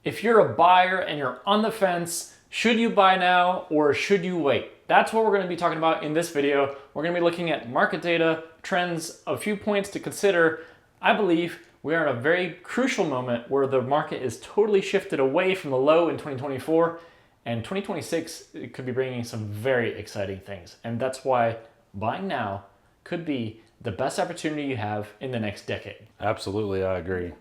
If you're a buyer and you're on the fence, should you buy now or should you wait? That's what we're going to be talking about in this video. We're going to be looking at market data, trends, a few points to consider. I believe we are in a very crucial moment where the market is totally shifted away from the low in 2024, and 2026 it could be bringing some very exciting things. And that's why buying now could be the best opportunity you have in the next decade. Absolutely, I agree.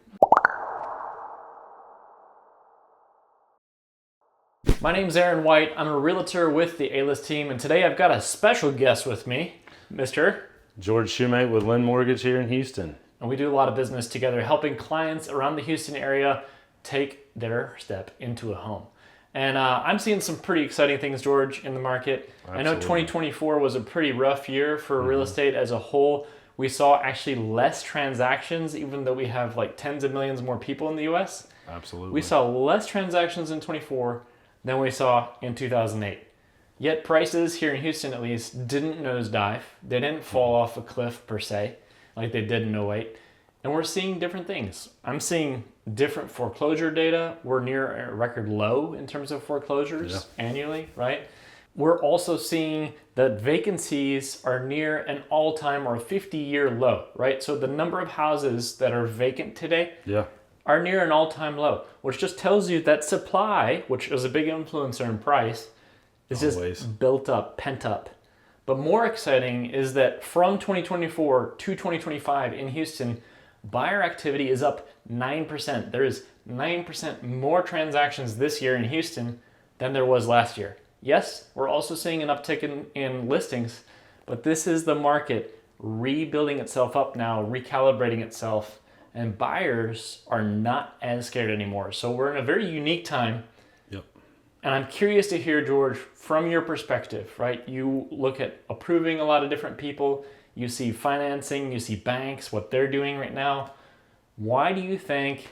My name's Aaron White. I'm a realtor with the A-List team, and today I've got a special guest with me, Mr. George Shumate with Lynn Mortgage here in Houston. And we do a lot of business together, helping clients around the Houston area take their step into a home. And I'm seeing some pretty exciting things, George, in the market. Absolutely. I know 2024 was a pretty rough year for real estate as a whole. We saw actually less transactions, even though we have like tens of millions more people in the U.S. Absolutely. We saw less transactions in 24 than we saw in 2008. Yet prices here in Houston, at least, didn't nosedive. They didn't fall off a cliff per se, like they did in 08. And we're seeing different things. I'm seeing different foreclosure data. We're near a record low in terms of foreclosures annually, right? We're also seeing that vacancies are near an all-time or 50-year low, right? So the number of houses that are vacant today are near an all-time low, which just tells you that supply, which is a big influencer in price, is just built up, pent up. But more exciting is that from 2024 to 2025 in Houston, buyer activity is up 9%. There is 9% more transactions this year in Houston than there was last year. Yes, we're also seeing an uptick in listings, but this is the market rebuilding itself up now, recalibrating itself, and buyers are not as scared anymore. So we're in a very unique time. And I'm curious to hear, George, from your perspective, right? You look at approving a lot of different people. You see financing, you see banks, what they're doing right now. Why do you think,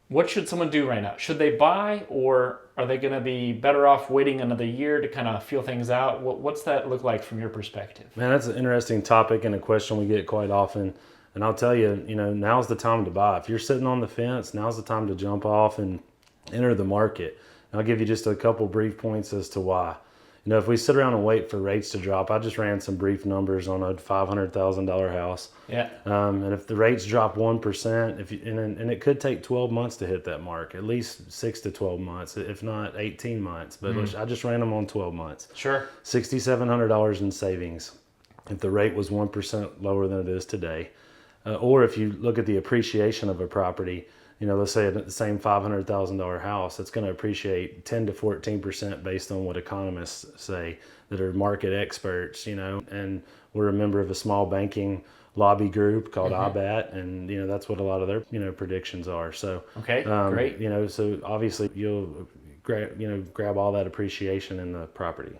what should someone do right now? Should they buy, or are they going to be better off waiting another year to kind of feel things out? What's that look like from your perspective? Man, that's an interesting topic and a question we get quite often. And I'll tell you, now's the time to buy. If you're sitting on the fence, now's the time to jump off and enter the market. And I'll give you just a couple brief points as to why. If we sit around and wait for rates to drop, I just ran some brief numbers on a $500,000 house. And if the rates drop 1%, and it could take 12 months to hit that mark, at least 6 to 12 months, if not 18 months. But I just ran them on 12 months. Sure. $6,700 in savings if the rate was 1% lower than it is today. Or if you look at the appreciation of a property, let's say the same $500,000 house, it's going to appreciate 10 to 14% based on what economists say that are market experts, and we're a member of a small banking lobby group called IBAT, and, that's what a lot of their, predictions are. So, great. So obviously you'll grab all that appreciation in the property.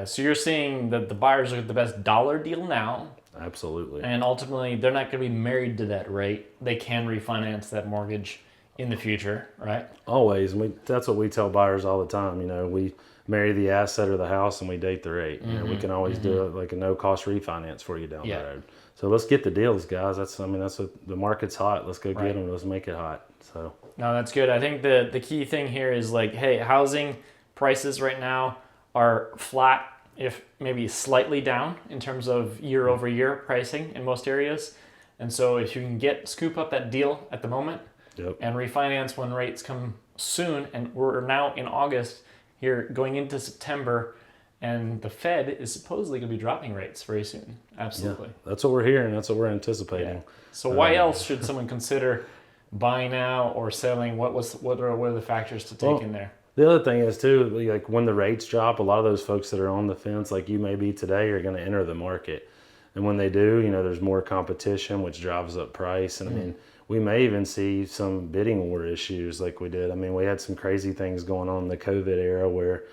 So you're seeing that the buyers are the best dollar deal now. Absolutely. And ultimately, they're not going to be married to that rate. They can refinance that mortgage in the future, right? Always. And that's what we tell buyers all the time. We marry the asset or the house and we date the rate. We can always do it like a no-cost refinance for you down the road. So let's get the deals, guys. That's what the market's hot. Let's go get them. Let's make it hot. So no, that's good. I think the key thing here is like, hey, housing prices right now are flat, if maybe slightly down in terms of year over year pricing in most areas. And so if you can scoop up that deal at the moment and refinance when rates come soon, and we're now in August here going into September, and the Fed is supposedly going to be dropping rates very soon. Absolutely. That's what we're hearing. That's what we're anticipating. So why else should someone consider buying now or selling? What are the factors to take in there? The other thing is too, like when the rates drop, a lot of those folks that are on the fence, like you may be today, are going to enter the market. And when they do, there's more competition, which drives up price. And we may even see some bidding war issues like we did. We had some crazy things going on in the COVID era where,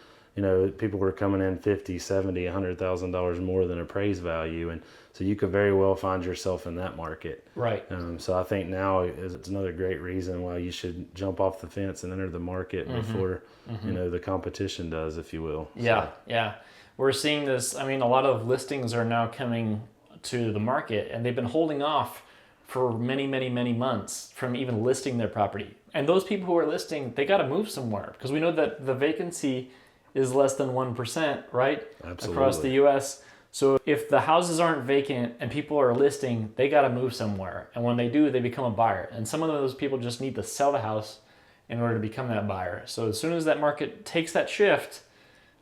people were coming in $50,000, $70,000, $100,000 more than appraised value. And so you could very well find yourself in that market. Right. So I think now it's another great reason why you should jump off the fence and enter the market before, the competition does, if you will. Yeah. We're seeing this. A lot of listings are now coming to the market, and they've been holding off for many, many, many months from even listing their property. And those people who are listing, they got to move somewhere because we know that the vacancy is less than 1%, right? Absolutely. Across the US. So if the houses aren't vacant and people are listing, they got to move somewhere. And when they do, they become a buyer. And some of those people just need to sell the house in order to become that buyer. So as soon as that market takes that shift,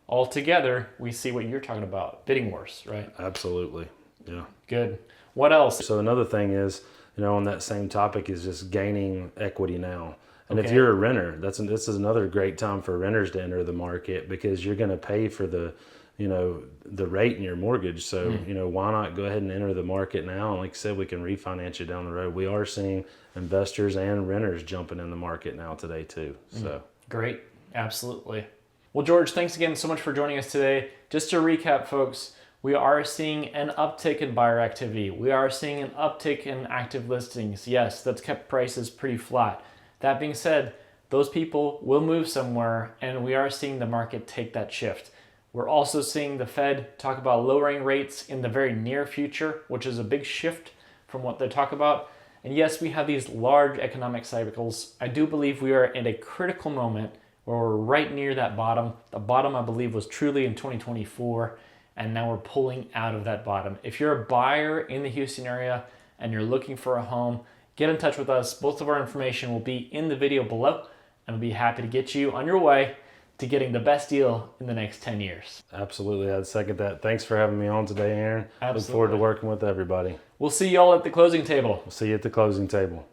altogether, we see what you're talking about, bidding wars, right? Absolutely. Yeah. Good. What else? So another thing is, on that same topic is just gaining equity now. And if Okay. you're a renter, this is another great time for renters to enter the market because you're going to pay for the rate in your mortgage. So, why not go ahead and enter the market now? And like I said, we can refinance you down the road. We are seeing investors and renters jumping in the market now today too. So Great. Absolutely. Well, George, thanks again so much for joining us today. Just to recap, folks, we are seeing an uptick in buyer activity. We are seeing an uptick in active listings. Yes, that's kept prices pretty flat. That being said, those people will move somewhere, and we are seeing the market take that shift. We're also seeing the Fed talk about lowering rates in the very near future, which is a big shift from what they talk about. And yes, we have these large economic cycles. I do believe we are at a critical moment where we're right near that bottom. The bottom, I believe, was truly in 2024, and now we're pulling out of that bottom. If you're a buyer in the Houston area and you're looking for a home, get in touch with us. Both of our information will be in the video below, and we'll be happy to get you on your way to getting the best deal in the next 10 years. absolutely, I'd second that. Thanks for having me on today, Aaron. Absolutely. Look forward to working with everybody. We'll see y'all at the closing table. We'll see you at the closing table.